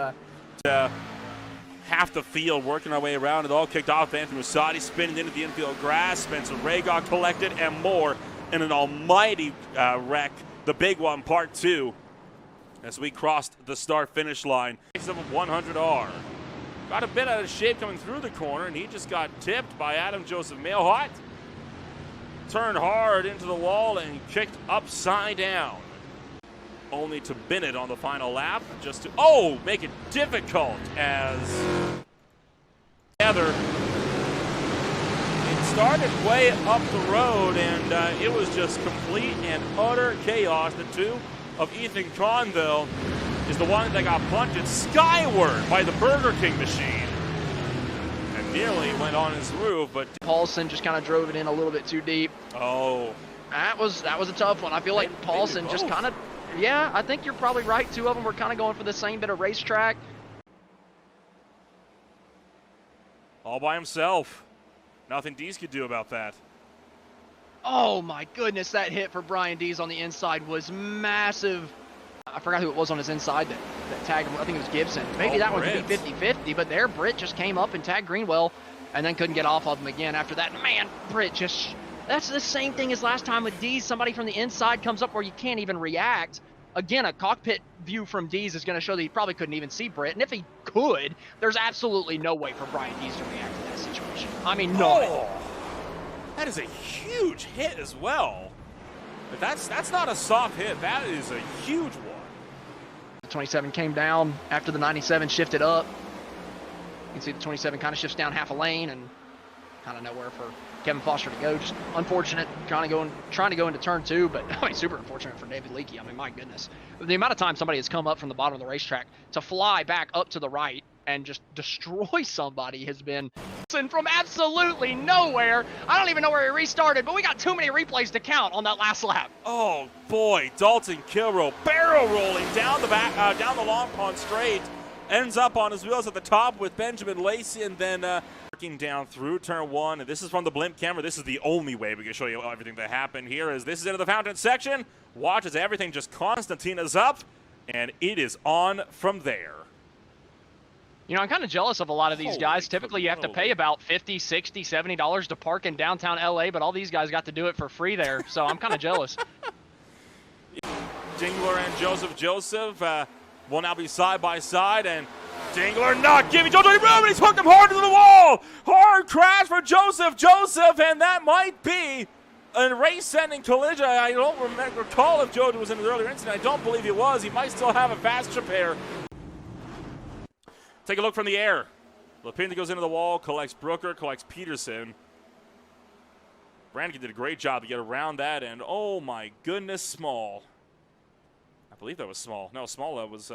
Half the field working our way around. It all kicked off. Anthony Musati spinning into the infield grass. Spencer Ray got collected, and more in an almighty wreck. The big one, part 2, as we crossed the start-finish line. 100R. Got a bit out of shape coming through the corner, and he just got tipped by Adam Joseph Mailhot. Turned hard into the wall and kicked upside down. Only to bin it on the final lap, just to, make it difficult as together. It started way up the road, and it was just complete and utter chaos. The 2 of Ethan Conville is the one that got punted skyward by the Burger King machine and nearly went on his roof, but Paulson just kind of drove it in a little bit too deep. Oh, that was a tough one. I feel like Paulson just kind of, yeah, I think you're probably right. 2 of them were kind of going for the same bit of racetrack. all by himself. Nothing Dees could do about that. Oh my goodness, that hit for Brian Dees on the inside was massive. I forgot who it was on his inside that tagged him. I think it was Gibson. Maybe that one could be 50-50, but there Britt just came up and tagged Greenwell and then couldn't get off of him again after that. Man, Britt just, that's the same thing as last time with Dees. Somebody from the inside comes up where you can't even react. Again, a cockpit view from Dees is going to show that he probably couldn't even see Britt. And if he could, there's absolutely no way for Brian Dees to react to that situation. I mean, no. That is a huge hit as well. But that's not a soft hit. That is a huge one. The 27 came down after the 97 shifted up. You can see the 27 kind of shifts down half a lane and kind of nowhere for Kevin Foster to go. Just unfortunate trying to go into turn 2, but I mean, super unfortunate for David Leakey. I mean, my goodness. The amount of time somebody has come up from the bottom of the racetrack to fly back up to the right and just destroy somebody has been from absolutely nowhere. I don't even know where he restarted, but we got too many replays to count on that last lap. Oh boy, Dalton Kilroe barrel rolling down the back, down the long pond straight ends up on his wheels at the top with Benjamin Lacey, and then working down through turn 1. And this is from the blimp camera. This is the only way we can show you everything that happened here. Is this is into the fountain section. Watch as everything just Constantina's up, and it is on from there. You know, I'm kind of jealous of a lot of these Holy guys. Typically, you have to pay about $50, $60, $70 to park in downtown LA, but all these guys got to do it for free there, so I'm kind of jealous. Dingler and Joseph will now be side by side, and Dingler not giving Joseph any room, and he's hooked him hard into the wall. Hard crash for Joseph, and that might be a race-ending collision. I don't recall if Joseph was in an earlier incident. I don't believe he was. He might still have a fast repair. Take a look from the air. Lapinta goes into the wall, collects Brooker, collects Peterson. Brannigan did a great job to get around that, and oh my goodness, Small. I believe that was Small. No, Small was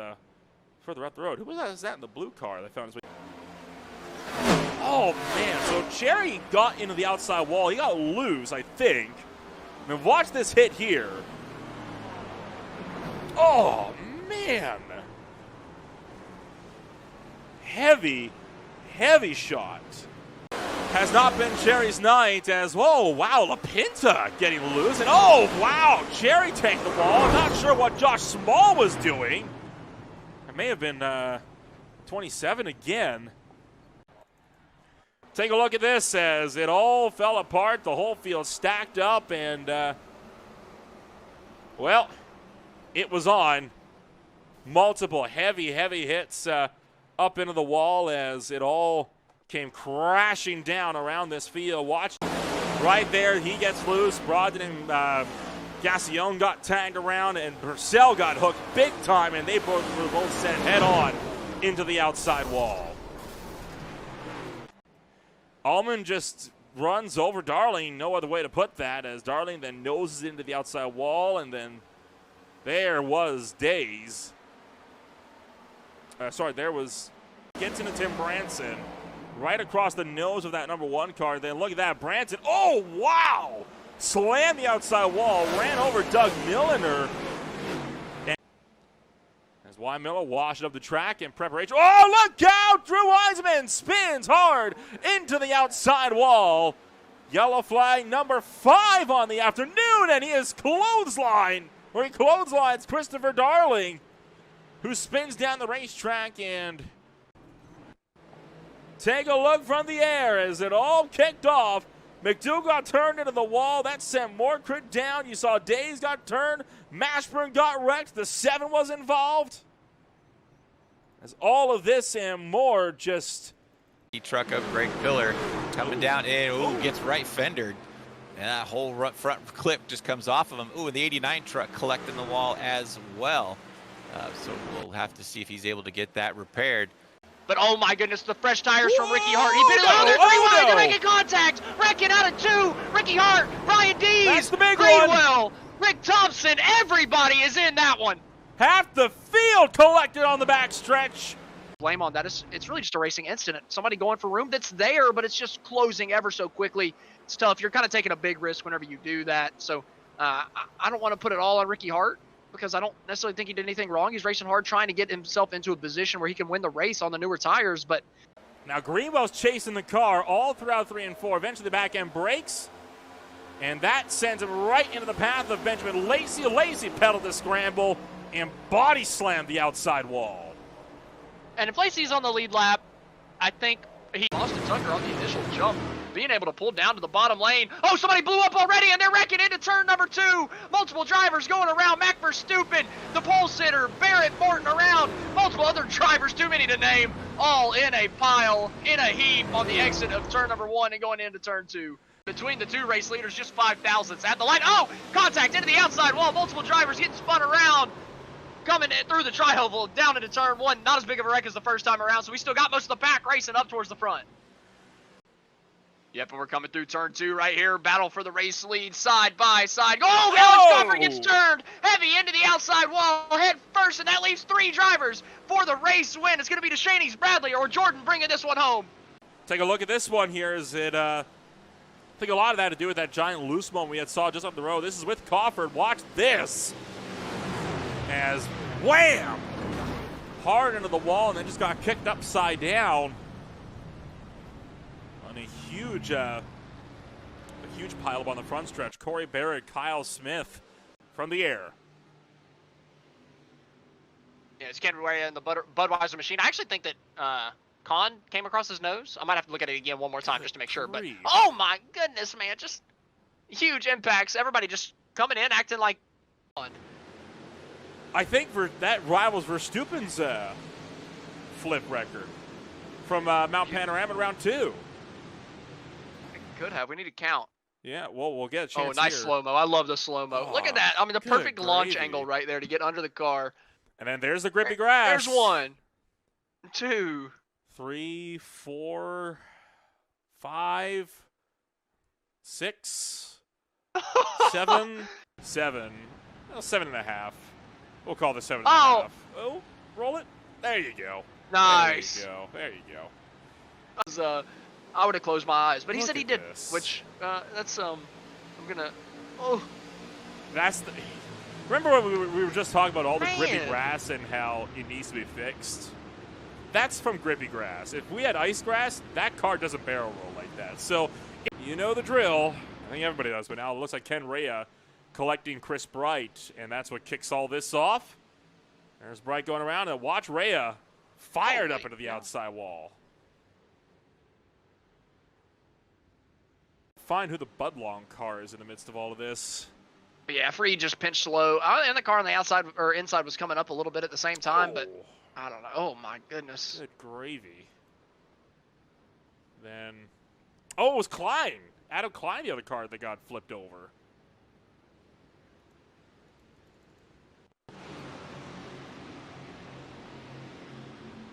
further up the road. Who was that in the blue car that found his way? Oh man, so Cherry got into the outside wall. He got loose, I think. I mean, watch this hit here. Oh man. Heavy shot. Has not been Cherry's night as, whoa, wow, Lapinta getting loose. And oh, wow, Cherry tanked the wall. I'm not sure what Josh Small was doing. It may have been 27 again. Take a look at this as it all fell apart. The whole field stacked up and, well, it was on. Multiple heavy hits up into the wall as it all came crashing down around this field. Watch right there, he gets loose. Brogdon and Gassione got tagged around, and Purcell got hooked big time, and they were both sent head on into the outside wall. Allman just runs over Darling, no other way to put that, as Darling then noses into the outside wall, and then there was Days. There was gets into Tim Branson right across the nose of that number 1 car. Then look at that, Branson. Oh, wow! Slammed the outside wall, ran over Doug Milliner. And as Y. Miller washed up the track in preparation. Oh, look out! Drew Wiseman spins hard into the outside wall. Yellow flag number 5 on the afternoon, and he is clotheslined, or he clotheslines Christopher Darling, who spins down the racetrack. And take a look from the air as it all kicked off. McDougal got turned into the wall. That sent Morcrit down. You saw Days got turned. Mashburn got wrecked. The 7 was involved. As all of this and more just... Truck of Greg Pillar coming down in. Ooh, gets right fendered. And that whole front clip just comes off of him. Ooh, and the 89 truck collecting the wall as well. So we'll have to see if he's able to get that repaired. But oh my goodness, the fresh tires from Ricky Hart. He bit it out there 3 wide. They're making contact. Wrecking out of 2. Ricky Hart, Ryan Dees, that's the big Greenwell, Rick Thompson. Everybody is in that one. Half the field collected on the backstretch. Blame on that. It's really just a racing incident. Somebody going for room that's there, but it's just closing ever so quickly. It's tough. You're kind of taking a big risk whenever you do that. So I don't want to put it all on Ricky Hart, because I don't necessarily think he did anything wrong. He's racing hard, trying to get himself into a position where he can win the race on the newer tires. But now Greenwell's chasing the car all throughout 3 and 4. Eventually the back end breaks, and that sends him right into the path of Benjamin Lacey. Lacey pedaled the scramble and body slammed the outside wall. And if Lacey's on the lead lap, I think he Austin Tucker on the initial jump, being able to pull down to the bottom lane. Oh, somebody blew up already, and they're wrecking into turn number 2. Multiple drivers going around. Mac Verstappen, the pole sitter, Barrett Morton around. Multiple other drivers, too many to name, all in a pile, in a heap on the exit of turn number 1 and going into turn 2. Between the 2 race leaders, just 5 thousandths at the line. Oh, contact into the outside wall. Multiple drivers getting spun around. Coming through the tri-oval down into turn 1. Not as big of a wreck as the first time around, so we still got most of the pack racing up towards the front. Yep, and we're coming through turn 2 right here. Battle for the race lead, side by side. Oh, Alex Copper gets turned heavy into the outside wall, head first, and that leaves 3 drivers for the race win. It's going to be DeShaney's Bradley or Jordan bringing this one home. Take a look at this one here. Is it, I think a lot of that to do with that giant loose moment we saw just up the road. This is with Crawford. Watch this. As wham! hard into the wall and then just got kicked upside down on a huge pileup on the front stretch. Corey Barrett, Kyle Smith from the air. Yeah, it's getting right in the Budweiser machine. I actually think that Khan came across his nose. I might have to look at it again one more time just to make sure. But oh my goodness, man, just huge impacts. Everybody just coming in, acting like fun. I think that rivals Verstappen's flip record from Mount Panorama round 2. Could have. We need to count. Yeah, well, we'll get a chance. Oh, nice here. slow-mo. I love the slow-mo. Look at that. I mean, the perfect launch gravy. angle right there to get under the car. And then there's the grippy grass. There's 1, 2, 3, 4, 5, 6, 7, 7. Well, 7.5. We'll call this 7.5. Oh, roll it. There you go. Nice. There you go. There you go. That was, I would have closed my eyes, but he Look said he at did, this. which that's I'm gonna. Oh, That's the. Remember when we were just talking about all the grippy Man. grass and how it needs to be fixed? That's from grippy grass. If we had ice grass, that car doesn't barrel roll like that. So, you know the drill. I think everybody does, but now it looks like Ken Rea collecting Chris Bright, and that's what kicks all this off. There's Bright going around, and watch Rea fired up into the outside wall. Find who the Budlong car is in the midst of all of this. yeah, Free just pinched slow, and the car on the outside or inside was coming up a little bit at the same time, but I don't know. Oh my goodness. Good gravy. Then, oh, it was Klein. Adam Klein, the other car that got flipped over.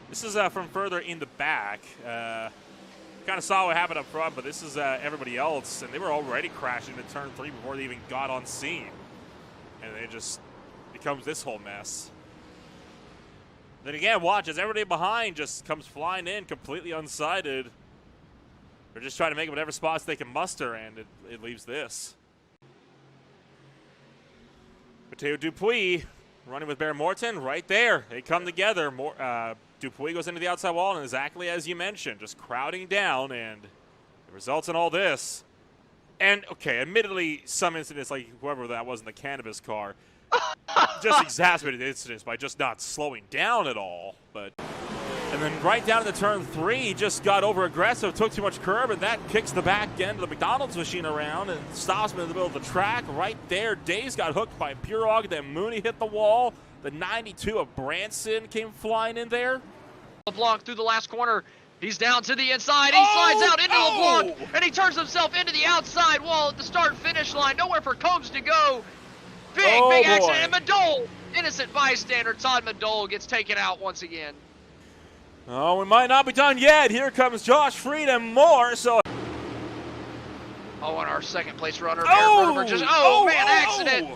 This is from further in the back. Kind of saw what happened up front, but this is everybody else, and they were already crashing into turn 3 before they even got on scene. And it just becomes this whole mess. Then again, watch as everybody behind just comes flying in completely unsighted. They're just trying to make whatever spots they can muster, and it leaves this. Mateo Dupuis running with Bear Morton right there. They come together. Dupuis goes into the outside wall, and exactly as you mentioned, just crowding down, and it results in all this. And, okay, admittedly, some incidents, like whoever that was in the cannabis car, just exacerbated the incidents by just not slowing down at all. But, and then right down into turn 3, just got over-aggressive, took too much curb, and that kicks the back end of the McDonald's machine around and stops him in the middle of the track. Right there, Days got hooked by Purog, then Mooney hit the wall. The 92 of Branson came flying in there. LeBlanc through the last corner. He's down to the inside. He slides out into LeBlanc, and he turns himself into the outside wall at the start-finish line. Nowhere for Combs to go. Big accident. And Madole, innocent bystander, Todd Madole gets taken out once again. Oh, we might not be done yet. Here comes Josh Freed and more. So. Oh, and our second-place runner, accident.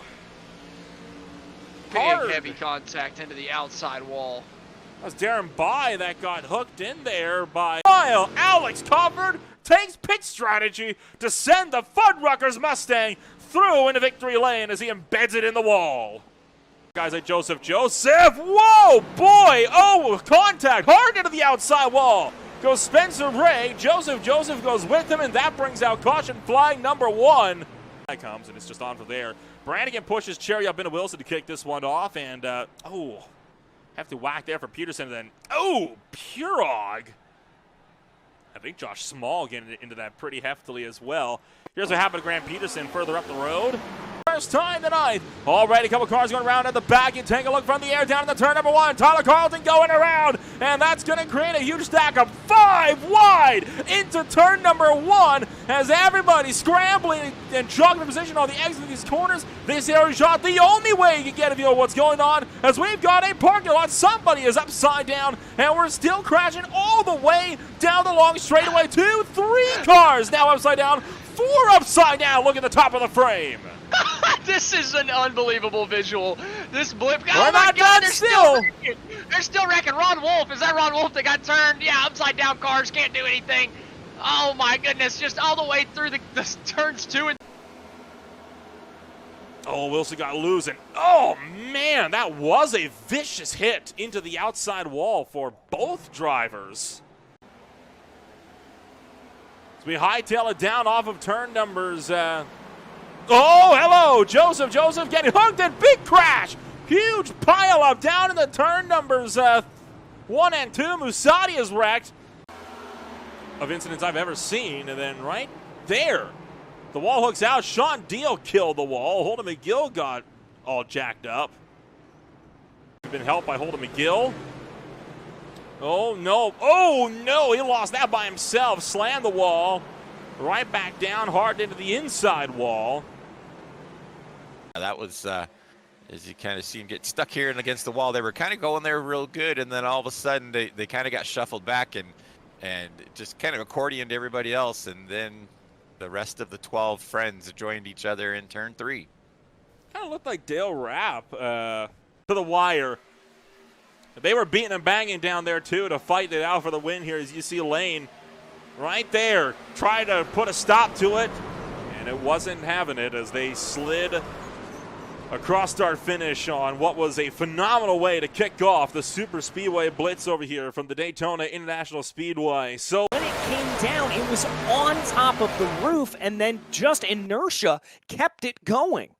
Big heavy contact into the outside wall. That was Darren By that got hooked in there by Kyle. Alex Cofford takes pit strategy to send the Fuddruckers Mustang through into victory lane as he embeds it in the wall. Guys like Joseph. Whoa, boy. Oh, contact hard into the outside wall. Goes Spencer Ray. Joseph goes with him, and that brings out caution flying number 1. That comes, and it's just on from there. Brannigan pushes Cherry up into Wilson to kick this one off, and, have to whack there for Peterson, and then, Purog. I think Josh Small getting into that pretty heftily as well. Here's what happened to Grant Peterson further up the road. First time tonight. Already a couple cars going around at the back. You take a look from the air down in the turn number 1. Tyler Carlton going around, and that's going to create a huge stack of 5 wide into turn number 1 as everybody scrambling and jogging the position on the exit of these corners. This area shot the only way you can get a view of what's going on as we've got a parking lot. Somebody is upside down, and we're still crashing all the way down the long straightaway. 2, 3 cars now upside down. 4 upside down. Look at the top of the frame. This is an unbelievable visual. This blip. We're not done still. They're still wrecking. Ron Wolf. Is that Ron Wolf that got turned? Yeah, upside down cars. Can't do anything. Oh my goodness. Just all the way through the turns 2 and. Oh, Wilson got loose, and oh man, that was a vicious hit into the outside wall for both drivers. So we hightail it down off of turn numbers. Oh, hello, Joseph. Joseph getting hooked and big crash. Huge pile up down in the turn numbers 1 and 2. Musati is wrecked. Of incidents I've ever seen, and then right there, the wall hooks out. Sean Deal killed the wall. Holden McGill got all jacked up. Been helped by Holden McGill. Oh no, he lost that by himself. Slammed the wall right back down hard into the inside wall. That was, as you kind of see him get stuck here and against the wall, they were kind of going there real good, and then all of a sudden they kind of got shuffled back and just kind of accordioned everybody else, and then the rest of the 12 friends joined each other in turn 3. Kind of looked like Dale Rapp to the wire. They were beating and banging down there too to fight it out for the win here, as you see Lane right there try to put a stop to it, and it wasn't having it as they slid a cross-start finish on what was a phenomenal way to kick off the Super Speedway Blitz over here from the Daytona International Speedway. So When it came down, it was on top of the roof, and then just inertia kept it going.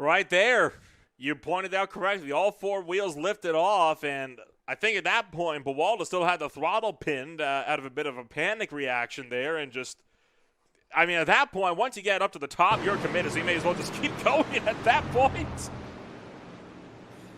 right there, you pointed out correctly, all 4 wheels lifted off, and I think at that point, Buwalda still had the throttle pinned out of a bit of a panic reaction there, and just, I mean, at that point, once you get up to the top, you're committed, so you may as well just keep going at that point.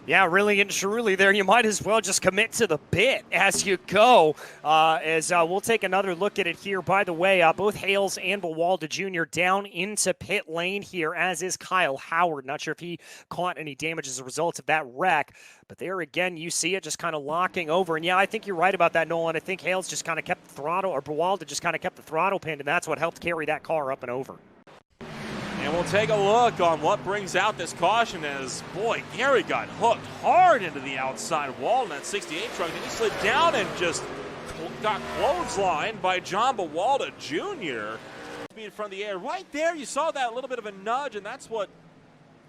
Yeah, really and truly there, you might as well just commit to the bit as you go. We'll take another look at it here. By the way, both Hales and Buwalda Jr. down into pit lane here, as is Kyle Howard. Not sure if he caught any damage as a result of that wreck. But there again, you see it just kind of locking over. And yeah, I think you're right about that, Nolan. I think Hales just kind of kept the throttle, or Buwalda just kind of kept the throttle pinned, and that's what helped carry that car up and over. And we'll take a look on what brings out this caution as, boy, Gary got hooked hard into the outside wall in that 68 truck. Then he slid down and just got clotheslined by John Buwalda Jr. Speed from the air. Right there, you saw that little bit of a nudge, and that's what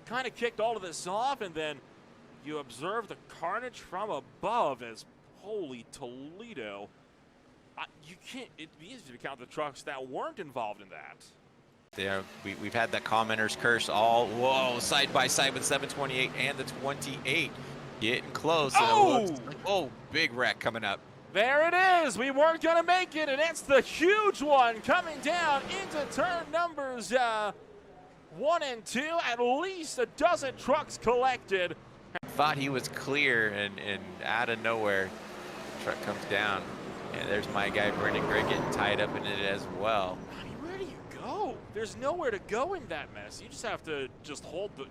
kind of kicked all of this off. And then you observe the carnage from above as, holy Toledo. You can't, it'd be easy to count the trucks that weren't involved in that. Yeah, we've had that commenter's curse all, whoa, side by side with 728 and the 28. Getting close. Oh, big wreck coming up. There it is. We weren't going to make it, and it's the huge one coming down into turn numbers 1 and 2. At least a dozen trucks collected. Thought he was clear, and out of nowhere, the truck comes down. And there's my guy, Brendan Gregg, getting tied up in it as well. Where do you go? There's nowhere to go in that mess. You just have to just hold the...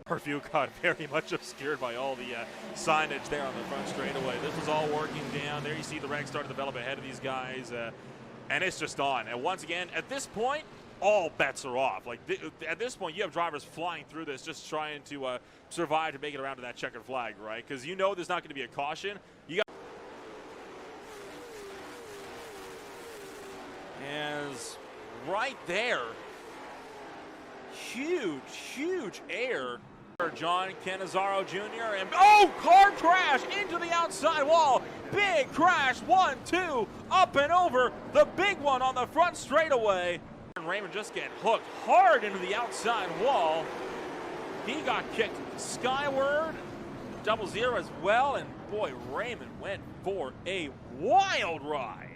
Our view got very much obscured by all the signage there on the front straightaway. This was all working down. There you see the wreck start to develop ahead of these guys. And it's just on. And once again, at this point, all bets are off. Like at this point, you have drivers flying through this, just trying to survive to make it around to that checkered flag, right? Because you know there's not going to be a caution. You got... As right there, huge air. John Canizaro Jr. and car crash into the outside wall. Big crash, 1, 2, up and over. The big one on the front straightaway. And Raymond just get hooked hard into the outside wall. He got kicked skyward, 0 as well, and boy, Raymond went for a wild ride.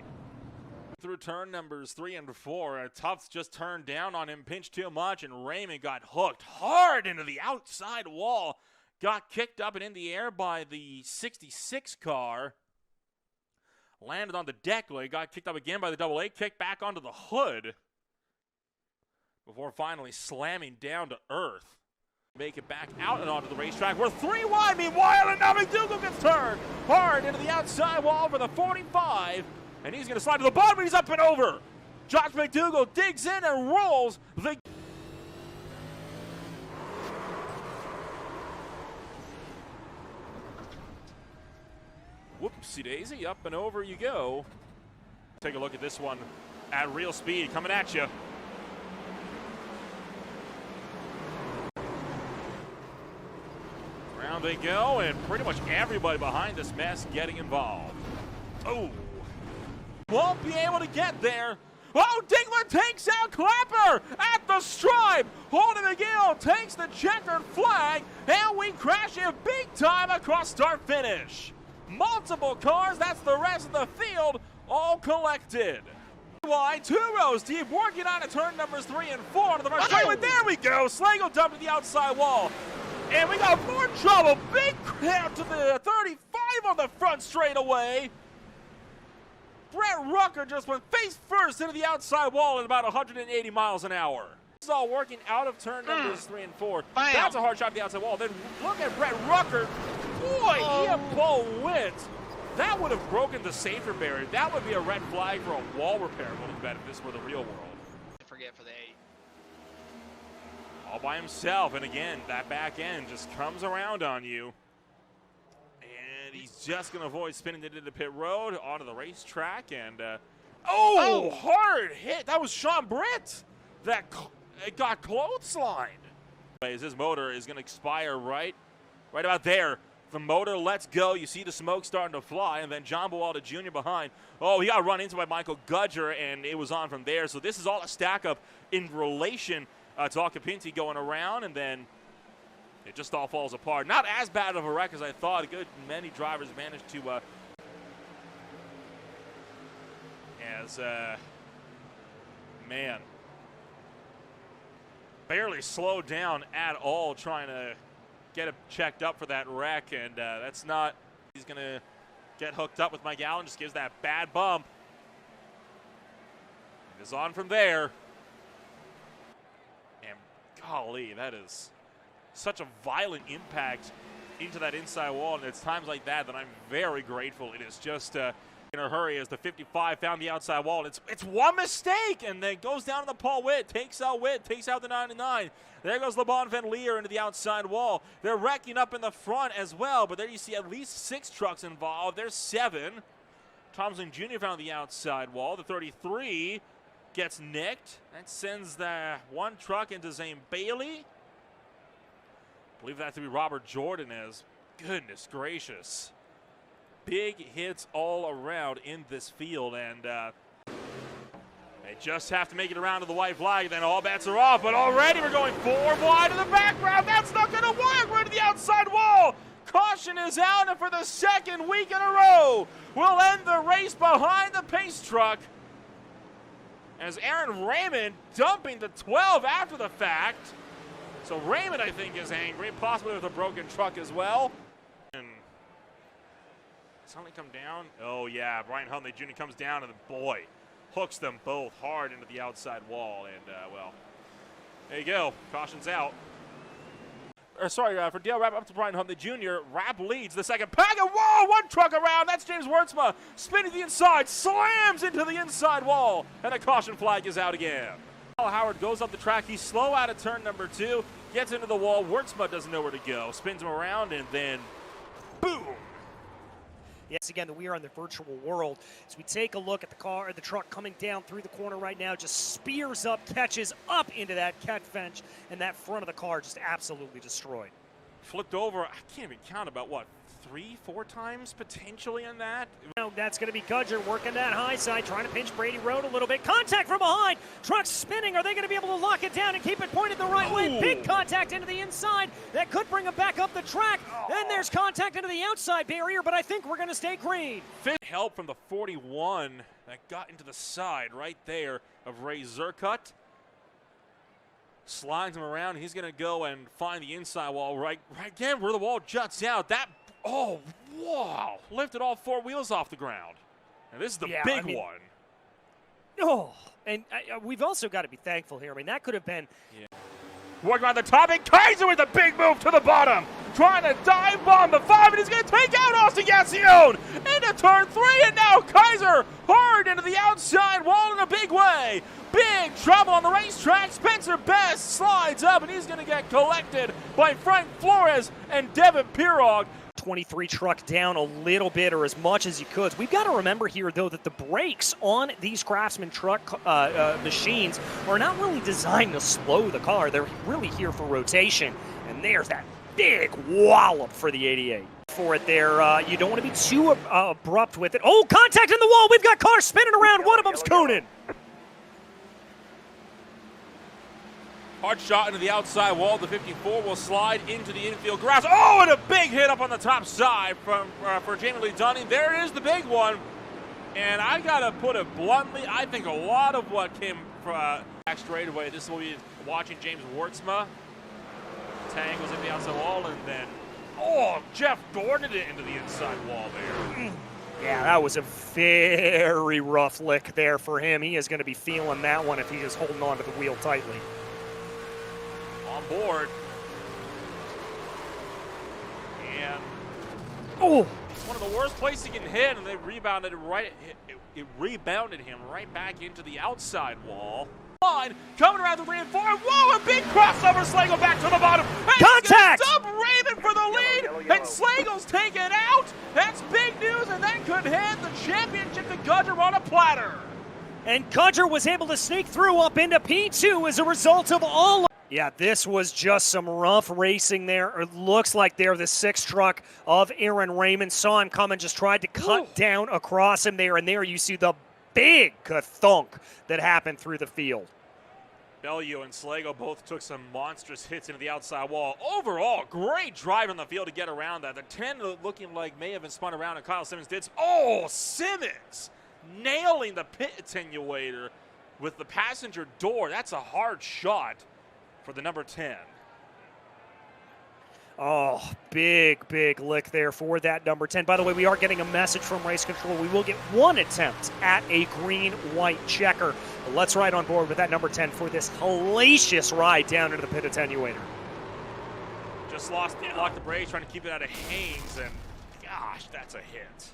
Through turn numbers 3 and 4, Tufts just turned down on him, pinched too much, and Raymond got hooked hard into the outside wall. Got kicked up and in the air by the 66 car. Landed on the deck, got kicked up again by the AA, kicked back onto the hood. Before finally slamming down to earth. Make it back out and onto the racetrack. We're 3 wide, meanwhile, and now McDougal gets turned hard into the outside wall for the 45. And he's going to slide to the bottom, and he's up and over. Josh McDougal digs in and rolls the... Whoopsie daisy, up and over you go. Take a look at this one at real speed, coming at you. Down they go, and pretty much everybody behind this mess getting involved. Oh. Won't be able to get there. Oh, Dingler takes out Clapper at the stripe. Holden McGill takes the checkered flag, and we crash it big time across start finish. Multiple cars, that's the rest of the field, all collected. Wide, 2 rows deep, working on it, turn numbers 3 and 4 to the right straight, but there we go. Slagle dumped to the outside wall. And we got more trouble. Big hit to the 35 on the front straightaway. Brett Rucker just went face first into the outside wall at about 180 miles an hour. This is all working out of turn numbers 3 and 4. Bam. That's a hard shot to the outside wall. Then look at Brett Rucker. Boy, he had Paul Witt. That would have broken the safety barrier. That would be a red flag for a wall repair a little bit if this were the real world. Forget for the 8. All by himself, and again, that back end just comes around on you. And he's just going to avoid spinning into the pit road onto the racetrack. And, hard hit. That was Sean Britt that it got clotheslined. His motor is going to expire right about there. The motor lets go. You see the smoke starting to fly, and then John Buwalda Jr. behind. Oh, he got run into by Michael Gudger, and it was on from there. So this is all a stack up in relation to Alcapinti going around, and then it just all falls apart. Not as bad of a wreck as I thought. A good many drivers managed to man, barely slowed down at all trying to get it checked up for that wreck, and that's not, he's going to get hooked up with Mike Allen, just gives that bad bump. It is on from there. And golly, that is such a violent impact into that inside wall, and it's times like that I'm very grateful. It is just in a hurry as the 55 found the outside wall. And it's one mistake, and then goes down to the Paul Witt, takes out the 99. There goes LeBon Van Leer into the outside wall. They're wrecking up in the front as well, but there you see at least 6 trucks involved. There's 7. Thompson Jr. found the outside wall. The 33 gets nicked. That sends the 1 truck into Zane Bailey. I believe that to be Robert Jordan as, goodness gracious. Big hits all around in this field, and they just have to make it around to the white flag, then all bets are off, but already we're going 4 wide in the background. That's not going to work. We're to the outside wall. Caution is out, and for the 2nd week in a row, we'll end the race behind the pace truck as Aaron Raymond dumping the 12 after the fact. So Raymond, I think, is angry, possibly with a broken truck as well. And suddenly come down. Oh, yeah, Brian Huntley Jr. comes down, and boy, hooks them both hard into the outside wall. And, well, there you go. Caution's out. For Dale Rapp up to Brian Huntley Jr. Rapp leads the 2nd pack. And whoa, 1 truck around. That's James Wurtsma spinning to the inside, slams into the inside wall, and a caution flag is out again. Howard goes up the track. He's slow out of turn number 2, gets into the wall. Wurtsma doesn't know where to go. Spins him around, and then boom. Yes, again, we are in the virtual world. As we take a look at the truck coming down through the corner right now, just spears up, catches up into that catch fence, and that front of the car just absolutely destroyed. Flipped over, I can't even count, about what, 3-4 times potentially in that? Now that's going to be Gudger working that high side, trying to pinch Brady Road a little bit. Contact from behind. Truck's spinning. Are they going to be able to lock it down and keep it pointed the right way? Big contact into the inside. That could bring him back up the track. Then there's contact into the outside barrier, but I think we're going to stay green. Help from the 41 that got into the side right there of Ray Zerkut. Slides him around. He's going to go and find the inside wall right again where the wall juts out. That, oh, wow. Lifted all 4 wheels off the ground. And this is the big one. Oh, and we've also got to be thankful here. I mean, that could have been. Yeah. Working on the top, and Kaiser with a big move to the bottom. Trying to dive bomb the 5, and he's going to take out Austin Gassione into turn 3, and now Kaiser hard into the outside wall in a big way. Big trouble on the racetrack. Spencer Best slides up, and he's going to get collected by Frank Flores and Devin Pirog. 23 truck down a little bit or as much as you could. We've got to remember here, though, that the brakes on these Craftsman truck machines are not really designed to slow the car. They're really here for rotation. And there's that big wallop for the 88. For it there, you don't want to be too abrupt with it. Oh, contact in the wall. We've got cars spinning around. One of them's Coonan. Hard shot into the outside wall. The 54 will slide into the infield grass. Oh, and a big hit up on the top side from for Jamie Lee Dunning. There is the big one. And I got to put it bluntly, I think a lot of what came from back straightaway, this will be watching James Wartsma. Tang was in the outside wall, and then, oh, Jeff Gordon it into the inside wall there. Yeah, that was a very rough lick there for him. He is going to be feeling that one if he is holding on to the wheel tightly. On board. And oh, it's one of the worst places he can hit, and they rebounded it rebounded him right back into the outside wall. Line coming around the lead forward. Whoa, a big crossover. Slagle back to the bottom. And contact! Dub Raymond for the lead, and Slagle's taken out. That's big news, and that could hand the championship to Gudger on a platter. And Gudger was able to sneak through up into P2 as a result of all. Yeah, this was just some rough racing there. It looks like they're the 6 truck of Aaron Raymond. Saw him coming, just tried to cut down across him there. And there you see the big thunk that happened through the field. Bellew and Slago both took some monstrous hits into the outside wall. Overall, great drive on the field to get around that. The 10 looking like may have been spun around, and Kyle Simmons did. Oh, Simmons nailing the pit attenuator with the passenger door. That's a hard shot for the number 10. Oh, big lick there for that number 10. By the way, we are getting a message from Race Control. We will get one attempt at a green-white checker. But let's ride on board with that number 10 for this hellacious ride down into the pit attenuator. Just locked the brakes, trying to keep it out of Haynes, and gosh, that's a hit.